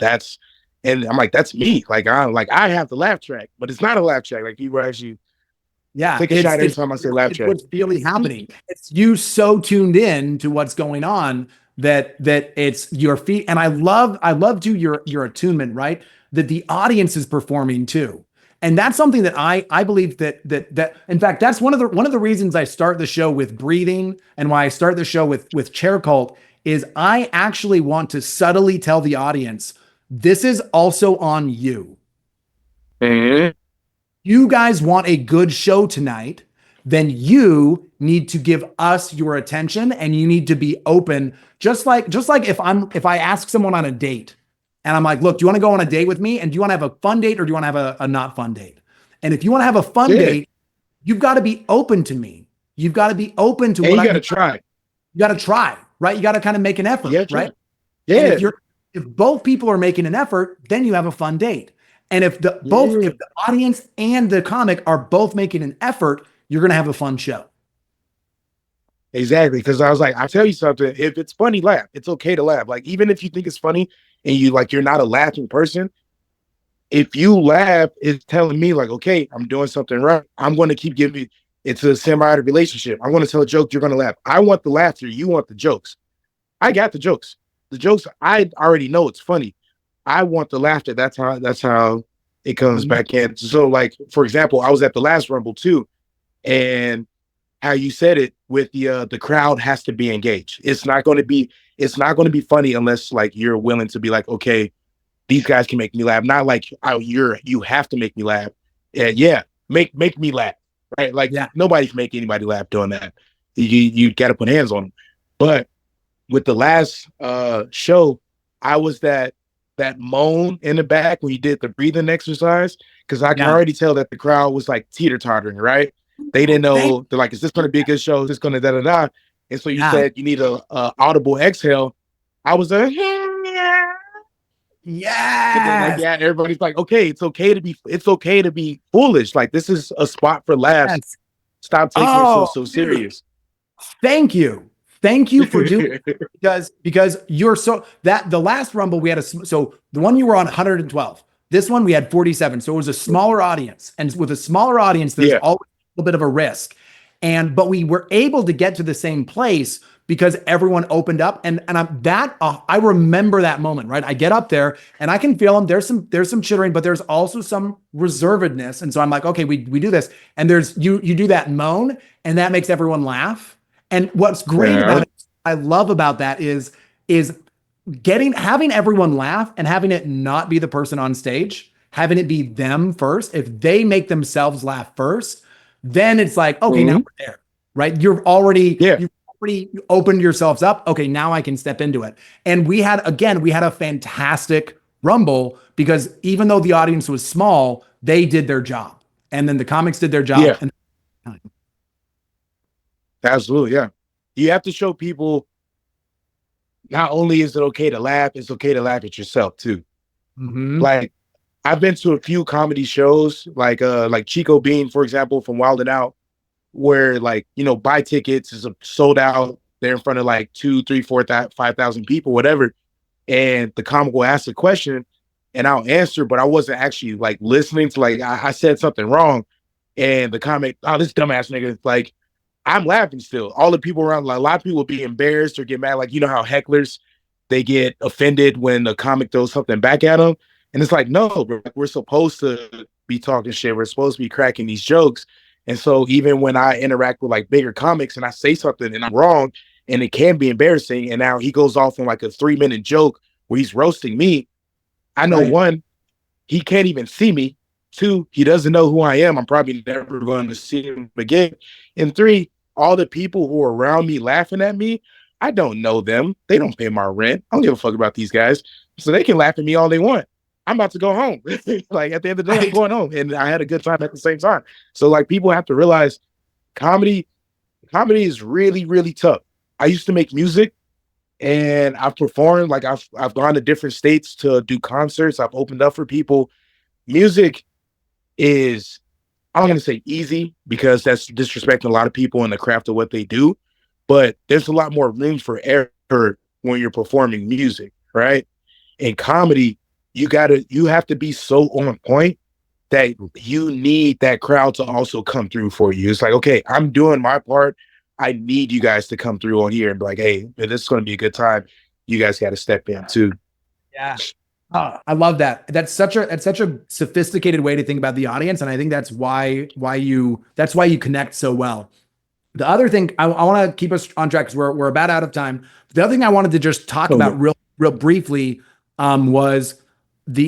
and I'm like, that's me. Like I have the laugh track, but it's not a laugh track. Like people actually take a shot every time I say laugh track. What's really happening. It's you so tuned in to what's going on that it's your feet. And I love too your attunement, right? That the audience is performing too. And that's something that I believe that in fact, that's one of the reasons I start the show with breathing and why I start the show with chair cult is I actually want to subtly tell the audience, this is also on you. Mm-hmm. You guys want a good show tonight, then you need to give us your attention and you need to be open. Just like if I ask someone on a date and I'm like, look, do you want to go on a date with me? And do you want to have a fun date or do you want to have a not fun date? And if you want to have a fun date, you've got to be open to me. You've got to be open to what you got to try. You got to try, right? You got to kind of make an effort, right? Yeah. And if both people are making an effort, then you have a fun date. And if the audience and the comic are both making an effort, you're going to have a fun show. Exactly. Cause I was like, I'll tell you something. If it's funny, laugh. It's okay to laugh. Like, even if you think it's funny and you're not a laughing person, if you laugh, it's telling me like, okay, I'm doing something right. I'm going to keep giving you, it's a symbiotic relationship. I'm going to tell a joke. You're going to laugh. I want the laughter. You want the jokes. I got the jokes. The jokes, I already know it's funny. I want the laughter. That's how it comes back in. So like, for example, I was at the last Rumble too. And how you said it with the crowd has to be engaged. It's not going to be funny unless like you're willing to be like, okay, these guys can make me laugh. Not like, oh, you have to make me laugh. Yeah, make me laugh. Right? Like nobody can make anybody laugh doing that. You got to put hands on them. But with the last show, I was that moan in the back when you did the breathing exercise, because I can already tell that the crowd was like teeter-tottering, right? They didn't know. They're like, is this going to be a good show? Is this going to da-da-da? And so you said you need a audible exhale. I was like, everybody's like, okay, it's okay to be foolish. Like, this is a spot for laughs. Stop taking yourself so serious. Thank you for doing it, because you're the last Rumble we had so the one you were on 112. This one we had 47. So it was a smaller audience, and with a smaller audience, there's always a little bit of a risk. But we were able to get to the same place because everyone opened up, and I remember that moment, right? I get up there and I can feel them. There's some chittering, but there's also some reservedness, and so I'm like, okay, we do this, and there's you do that moan, and that makes everyone laugh. And what's great about it, I love about that is having everyone laugh and having it not be the person on stage, having it be them first. If they make themselves laugh first, then it's like, okay, now we're there, right? You've already opened yourselves up. Okay, now I can step into it. And we had a fantastic Rumble because even though the audience was small, they did their job. And then the comics did their job. Yeah. Absolutely, yeah. You have to show people not only is it okay to laugh, it's okay to laugh at yourself too. Like, I've been to a few comedy shows, like Chico Bean, for example, from Wild 'N Out, where like, buy tickets is sold out. They're in front of like 2, 3, 4, 5,000 people, whatever. And the comic will ask a question and I'll answer, but I wasn't actually like listening to like, I said something wrong. And the comic, oh, this dumbass nigga, like, I'm laughing still. All the people around, like a lot of people will be embarrassed or get mad. Like, you know how hecklers, they get offended when the comic throws something back at them. And it's like, no, bro, we're supposed to be talking shit. We're supposed to be cracking these jokes. And so even when I interact with like bigger comics and I say something and I'm wrong and it can be embarrassing, and now he goes off on like a 3-minute joke where he's roasting me, I know one, he can't even see me. 2, he doesn't know who I am. I'm probably never going to see him again. And 3, all the people who are around me laughing at me, I don't know them. They don't pay my rent. I don't give a fuck about these guys. So they can laugh at me all they want. I'm about to go home. Like, at the end of the day, I'm going home. And I had a good time at the same time. So like, people have to realize comedy is really, really tough. I used to make music and I've performed, like I've gone to different states to do concerts. I've opened up for people. Music is, I don't want to say easy because that's disrespecting a lot of people in the craft of what they do, but there's a lot more room for error when you're performing music, right? In comedy, you have to be so on point that you need that crowd to also come through for you. It's like, okay, I'm doing my part. I need you guys to come through on here and be like, hey, this is going to be a good time. You guys got to step in too. Yeah. I love that. That's such a sophisticated way to think about the audience. And I think that's why you connect so well. The other thing I want to keep us on track because we're about out of time. The other thing I wanted to just talk about real briefly was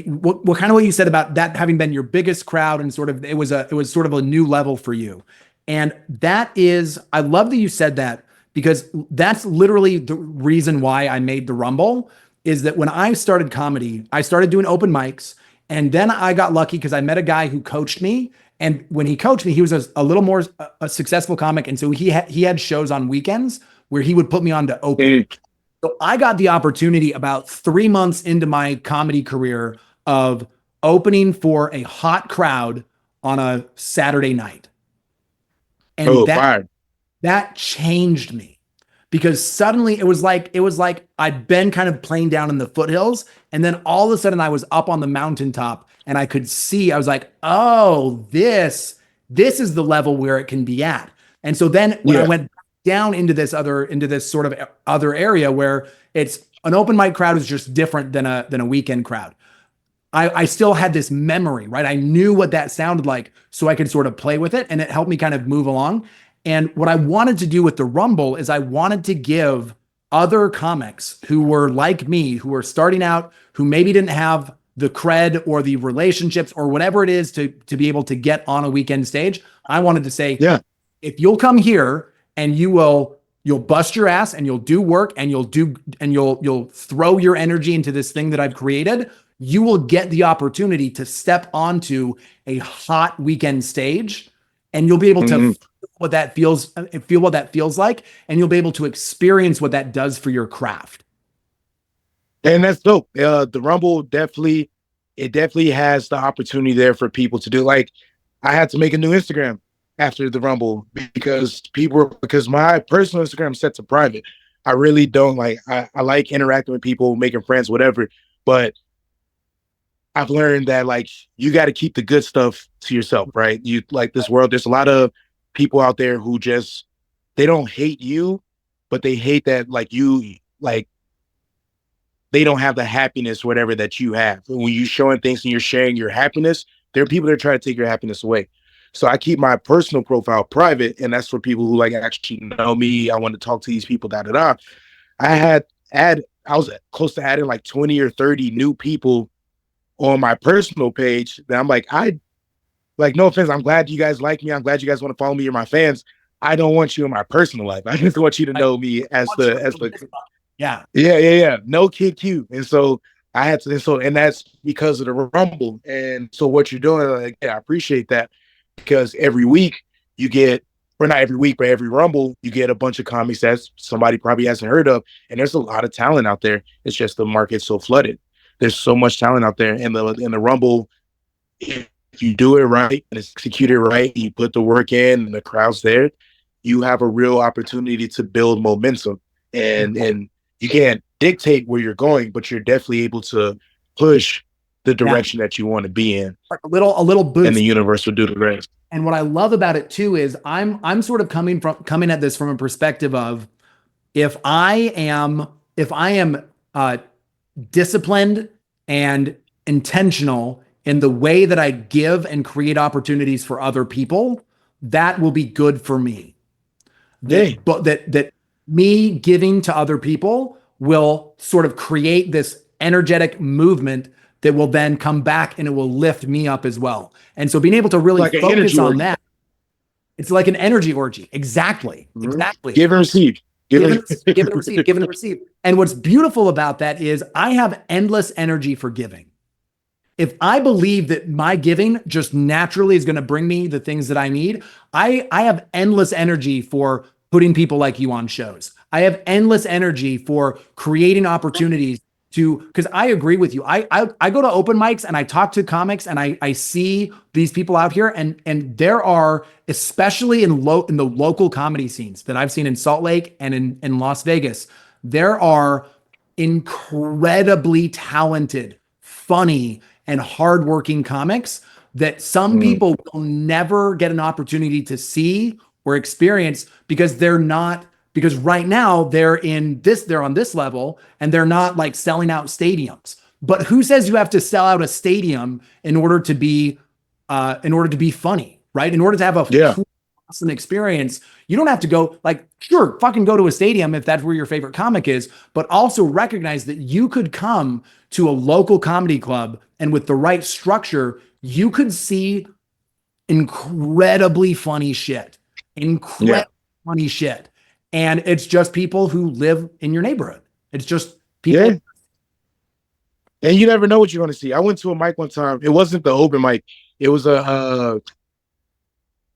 what kind of what you said about that having been your biggest crowd and sort of it was sort of a new level for you. And that is, I love that you said that because that's literally the reason why I made the Rumble. Is that when I started comedy, I started doing open mics, and then I got lucky because I met a guy who coached me. And when he coached me, he was a little more a successful comic, and so he had shows on weekends where he would put me on to open. So I got the opportunity about 3 months into my comedy career of opening for a hot crowd on a Saturday night, and that changed me. Because suddenly it was like I'd been kind of playing down in the foothills, and then all of a sudden I was up on the mountaintop and I could see. I was like, "Oh, this is the level where it can be at." And so then when I went down into this sort of other area where it's an open mic crowd is just different than a weekend crowd. I still had this memory, right? I knew what that sounded like, so I could sort of play with it, and it helped me kind of move along. And what I wanted to do with the Rumble is I wanted to give other comics who were like me, who were starting out, who maybe didn't have the cred or the relationships or whatever it is to be able to get on a weekend stage. I wanted to say, if you'll come here and you'll bust your ass and you'll do work and you'll throw your energy into this thing that I've created, you will get the opportunity to step onto a hot weekend stage, and you'll be able to feel what that feels like, and you'll be able to experience what that does for your craft. And that's dope. The Rumble definitely has the opportunity there for people to do. Like, I had to make a new Instagram after the Rumble because my personal Instagram is set to private. I really don't like. I like interacting with people, making friends, whatever. But I've learned that like you got to keep the good stuff to yourself, right? You like this world. There's a lot of people out there who just they don't hate you, but they hate that like you like they don't have the happiness, whatever that you have. When you're showing things and you're sharing your happiness, there are people that try to take your happiness away. So I keep my personal profile private, and that's for people who like actually know me. I want to talk to these people. I was close to adding like 20 or 30 new people on my personal page that I'm like, no offense, I'm glad you guys like me. I'm glad you guys want to follow me. You're my fans. I don't want you in my personal life. I just want you to know me as the no Kyd Q. And so I had to, and that's because of the Rumble. And so what you're doing, like, I appreciate that because every week you get, or not every week, but every Rumble, you get a bunch of comics that somebody probably hasn't heard of. And there's a lot of talent out there. It's just the market's so flooded. There's so much talent out there in the Rumble. If you do it right and it's executed right, you put the work in and the crowd's there, you have a real opportunity to build momentum. And you can't dictate where you're going, but you're definitely able to push the direction that you want to be in. Like a little boost. And the universe will do the rest. And what I love about it too is I'm sort of coming at this from a perspective of if I am disciplined and intentional in the way that I give and create opportunities for other people, that will be good for me. But that me giving to other people will sort of create this energetic movement that will then come back and it will lift me up as well. And so being able to really focus on that, it's like an energy orgy. Exactly. Exactly. Give and receive. Give and receive. And what's beautiful about that is I have endless energy for giving. If I believe that my giving just naturally is going to bring me the things that I need, I have endless energy for putting people like you on shows. I have endless energy for creating opportunities because I agree with you. I go to open mics and I talk to comics and I see these people out here and there are, especially in the local comedy scenes that I've seen in Salt Lake and in Las Vegas, there are incredibly talented, funny, and hardworking comics that some people will never get an opportunity to see or experience because because right now they're on this level and they're not like selling out stadiums. But who says you have to sell out a stadium in order to be funny, right? In order to have a cool, awesome experience, you don't have to go sure, fucking go to a stadium if that's where your favorite comic is, but also recognize that you could come to a local comedy club and with the right structure, you could see incredibly funny shit. Funny shit. And it's just people who live in your neighborhood. It's just people. Yeah. And you never know what you're going to see. I went to a mic one time. It wasn't the open mic. It was the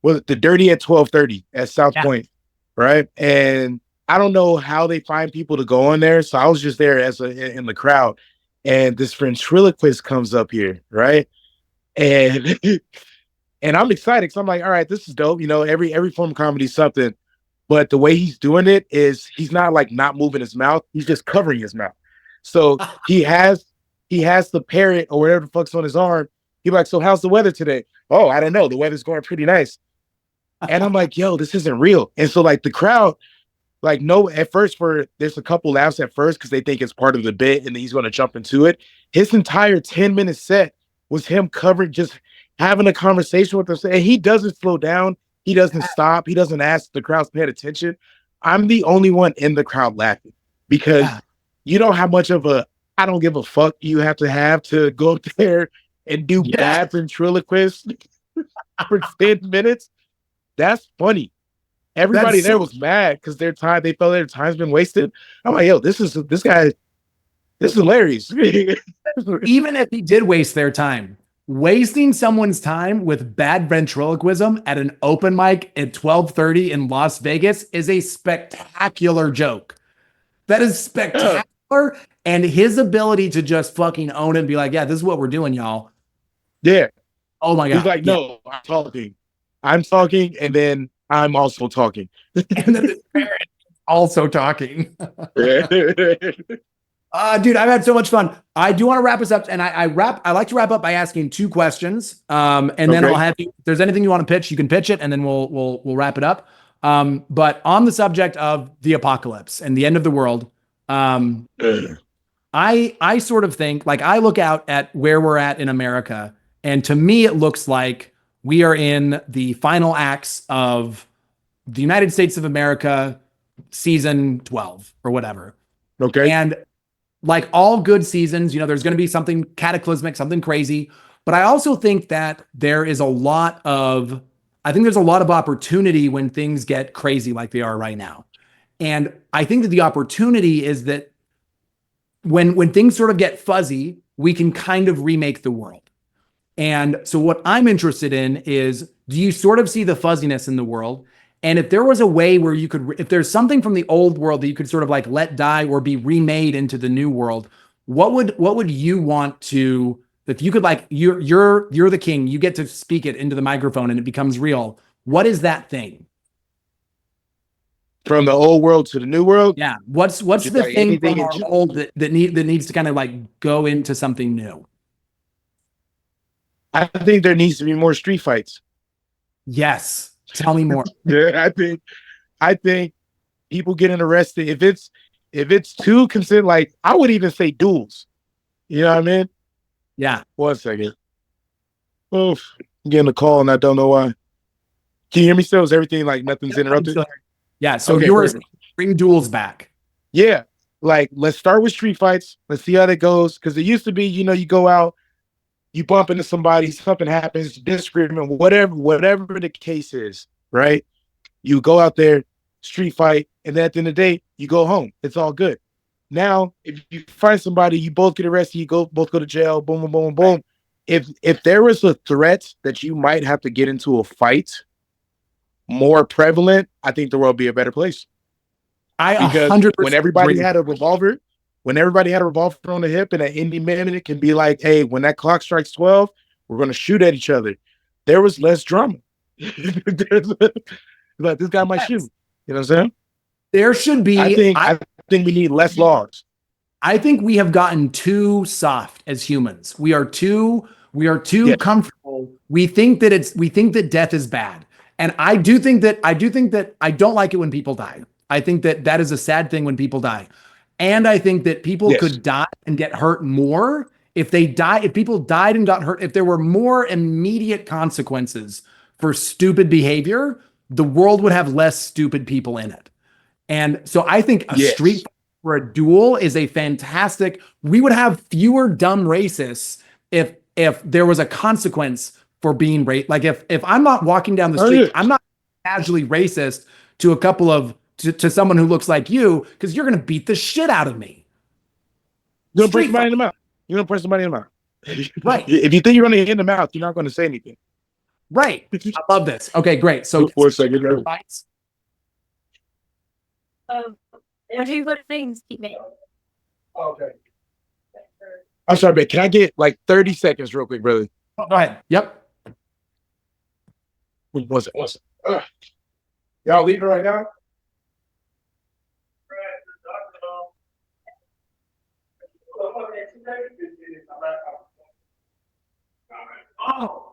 Dirty at 12:30 at South Point, right? And I don't know how they find people to go on there. So I was just there in the crowd. And this ventriloquist comes up here, right? And and I'm excited because I'm like, all right, this is dope. You know, every form of comedy is something. But the way he's doing it is he's not not moving his mouth. He's just covering his mouth. So he has the parrot or whatever the fuck's on his arm. He's like, so how's the weather today? Oh, I don't know. The weather's going pretty nice. And I'm like, yo, this isn't real. And so the crowd, no, at first there's a couple laughs at first because they think it's part of the bit and he's going to jump into it. His entire 10-minute set was him covering, just having a conversation with us. And he doesn't slow down. He doesn't stop. He doesn't ask the crowd's paying attention. I'm the only one in the crowd laughing because you know how much of a I don't give a fuck you have to go up there and do bad ventriloquist for 10 minutes. That's funny. Everybody there was mad because they felt their time's been wasted. I'm like, yo, this is hilarious. Even if he did waste their time, wasting someone's time with bad ventriloquism at an open mic at 12:30 in Las Vegas is a spectacular joke. That is spectacular. And his ability to just fucking own it and be like, yeah, this is what we're doing, y'all. Yeah. Oh my God. He's like, no, I'm talking, and then I'm also talking. And then the parent also talking. Dude, I've had so much fun. I do want to wrap us up, and I like to wrap up by asking 2 questions. And then I'll have you, if there's anything you want to pitch, you can pitch it, and then we'll wrap it up. But on the subject of the apocalypse and the end of the world, I sort of think, I look out at where we're at in America, and to me, it looks like we are in the final acts of the United States of America season 12 or whatever. Okay. And like all good seasons, there's going to be something cataclysmic, something crazy. But I also think that there's a lot of opportunity when things get crazy like they are right now. And I think that the opportunity is that when things sort of get fuzzy, we can kind of remake the world. And so what I'm interested in is, do you sort of see the fuzziness in the world? And if there was a way where you could, if there's something from the old world that you could sort of let die or be remade into the new world, what would you want to, if you could you're the king, you get to speak it into the microphone and it becomes real. What is that thing? From the old world to the new world? Yeah. What's the thing from our old that needs to kind of go into something new? I think there needs to be more street fights. Yes. Tell me more. Yeah, I think people getting arrested, if it's too considered, I would even say duels. You know what I mean? Yeah. 1 second. Oof. I'm getting a call and I don't know why. Can you hear me still? Is everything nothing's interrupted? Yeah. So okay, yours, bring duels back. Yeah. Let's start with street fights. Let's see how that goes. Because it used to be, you go out, you bump into somebody, something happens, disagreement, whatever the case is, right? You go out there, street fight, and then at the end of the day, you go home. It's all good. Now, if you find somebody, you both get arrested, you both go to jail, boom, boom, boom, boom. If there was a threat that you might have to get into a fight more prevalent, I think the world would be a better place. I because 100% when everybody agree. had a revolver, when everybody had a revolver on the hip and at any minute it can be like, hey, when that clock strikes 12, we're going to shoot at each other. There was less drama. Like, this guy might shoot. You know what I'm saying? There should be. I think we need less laws. I think we have gotten too soft as humans. We are too comfortable. We think that death is bad. And I think that I don't like it when people die. I think that is a sad thing when people die. And I think that people could die and get hurt more if people died and got hurt, if there were more immediate consequences for stupid behavior, the world would have less stupid people in it. And so I think a street fight or a duel is a fantastic, we would have fewer dumb racists if there was a consequence for being racist. Like if I'm not walking down the street, I'm not casually racist to a couple of, to someone who looks like you, because you're going to beat the shit out of me. You're going to punch somebody in the mouth. You're going to punch somebody in the mouth. Right. If you think you're going to hit in the mouth, you're not going to say anything. Right. I love this. Okay, great. So for a second. What are you going to things, teammate? Okay. I'm sorry, but can I get like 30 seconds real quick, brother? Go ahead. Yep. One second. Y'all leaving right now? Oh.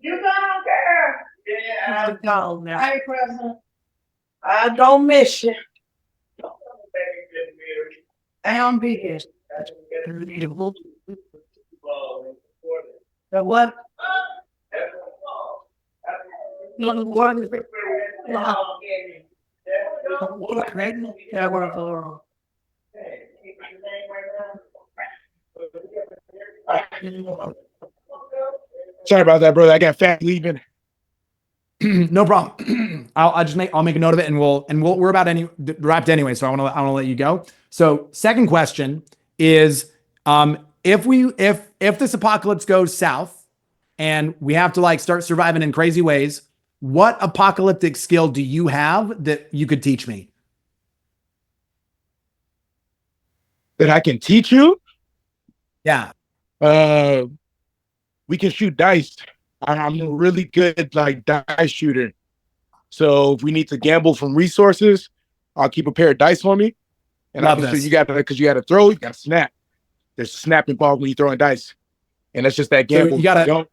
You don't care. Yeah, go now. Hey, President. I don't miss you. I'm busy. The what? Sorry about that, brother. I got family leaving. No problem. I'll make a note of it, and we're about wrapped anyway. So I want to let you go. So second question is, if this apocalypse goes south and we have to like start surviving in crazy ways, what apocalyptic skill do you have that you could teach me? That I can teach you? Yeah. We can shoot dice. I'm a really good like dice shooter. So if we need to gamble from resources, I'll keep a pair of dice on me. And Love so this. you gotta throw, you gotta snap. There's a snap involved when you're throwing dice. And that's just that gamble. So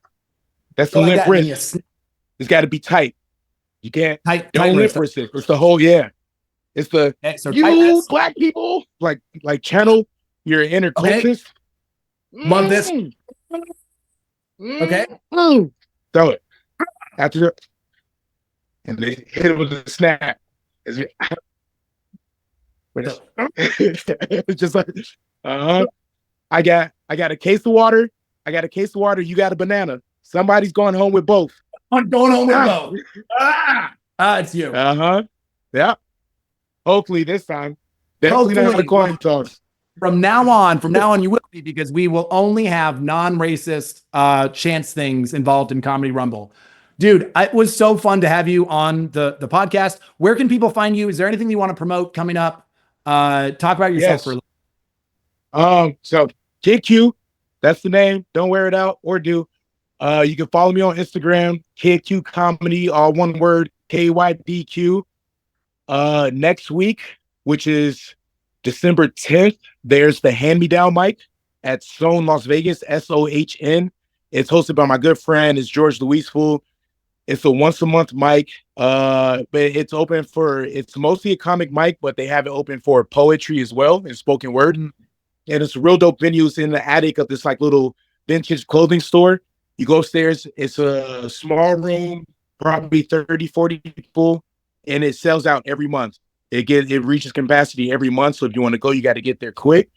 that's the limp wrist. It's gotta be tight. You can't don't limp wrist it. It's the whole It's the you black people like channel your inner cultist. Love this. Okay. Throw it. After the, and they hit it with a snap. It's just like I got a case of water. You got a banana. Somebody's going home with both. I'm going home with both. It's you. Yeah. Hopefully this time. Definitely not the coin toss. From now on, you will be, because we will only have non-racist chance things involved in Comedy Rumble. Dude, it was so fun to have you on the podcast. Where can people find you? Is there anything you want to promote coming up? Talk about yourself for a little. So Kyd Q, that's the name. Don't wear it out or do. You can follow me on Instagram, Kyd Q Comedy, all one word, KYDQ. Next week, which is December 10th, there's the Hand-Me-Down Mic at Sohn Las Vegas, SOHN. It's hosted by my good friend, it's George Luisful. It's a once-a-month mic, but it's mostly a comic mic, but they have it open for poetry as well and spoken word. And it's a real dope venue. It's in the attic of this like little vintage clothing store. You go upstairs, it's a small room, probably 30, 40 people, and it sells out every month. It reaches capacity every month. So if you want to go, you got to get there quick.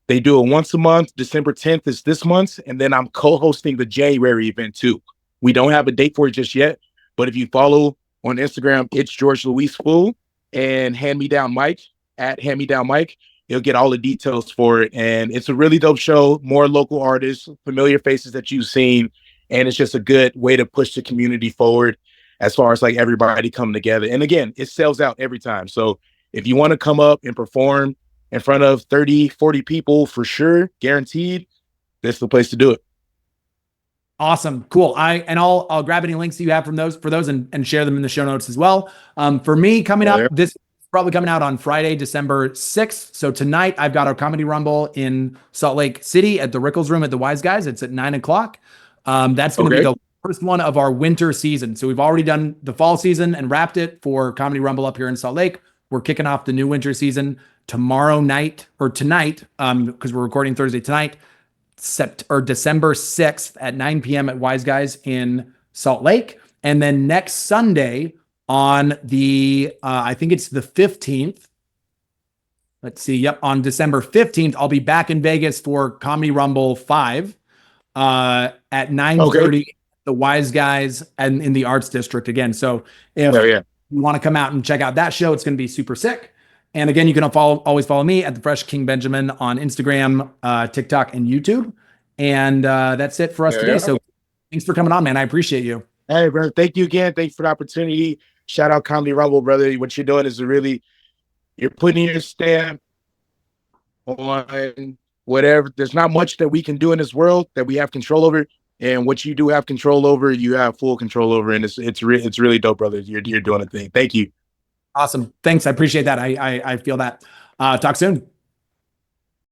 They do it once a month. December 10th is this month. And then I'm co-hosting the January event too. We don't have a date for it just yet, but if you follow on Instagram, it's George Luis Fool and Hand Me Down Mike at Hand Me Down Mike. You'll get all the details for it. And it's a really dope show, more local artists, familiar faces that you've seen. And it's just a good way to push the community forward as far as like everybody coming together. And again, it sells out every time. So if you want to come up and perform in front of 30, 40 people for sure, guaranteed, this is the place to do it. Awesome. Cool. I'll grab any links that you have from those and share them in the show notes as well. For me coming up, this is probably coming out on Friday, December 6th. So tonight I've got our comedy rumble in Salt Lake City at the Rickles Room at the Wiseguys. It's at 9:00. That's going to be the first one of our winter season. So we've already done the fall season and wrapped it for Comedy Rumble up here in Salt Lake. We're kicking off the new winter season tomorrow night or tonight, because we're recording Thursday tonight, December 6th at 9 p.m. at Wiseguys in Salt Lake. And then next Sunday on the, I think it's the 15th. Let's see. Yep. On December 15th, I'll be back in Vegas for Comedy Rumble 5 at 9:30, the Wiseguys and in the Arts District again. So if you want to come out and check out that show, it's going to be super sick. And again, you can always follow me at the Fresh King Benjamin on Instagram, TikTok, and YouTube. And that's it for us today. So thanks for coming on, man. I appreciate you. Hey, brother. Thank you again. Thanks for the opportunity. Shout out Comedy Rumble, brother. What you're doing is you're putting your stamp on whatever. There's not much that we can do in this world that we have control over. And what you do have control over, you have full control over. And it's really dope, brother. You're doing a thing. Thank you. Awesome. Thanks. I appreciate that. I feel that. Talk soon.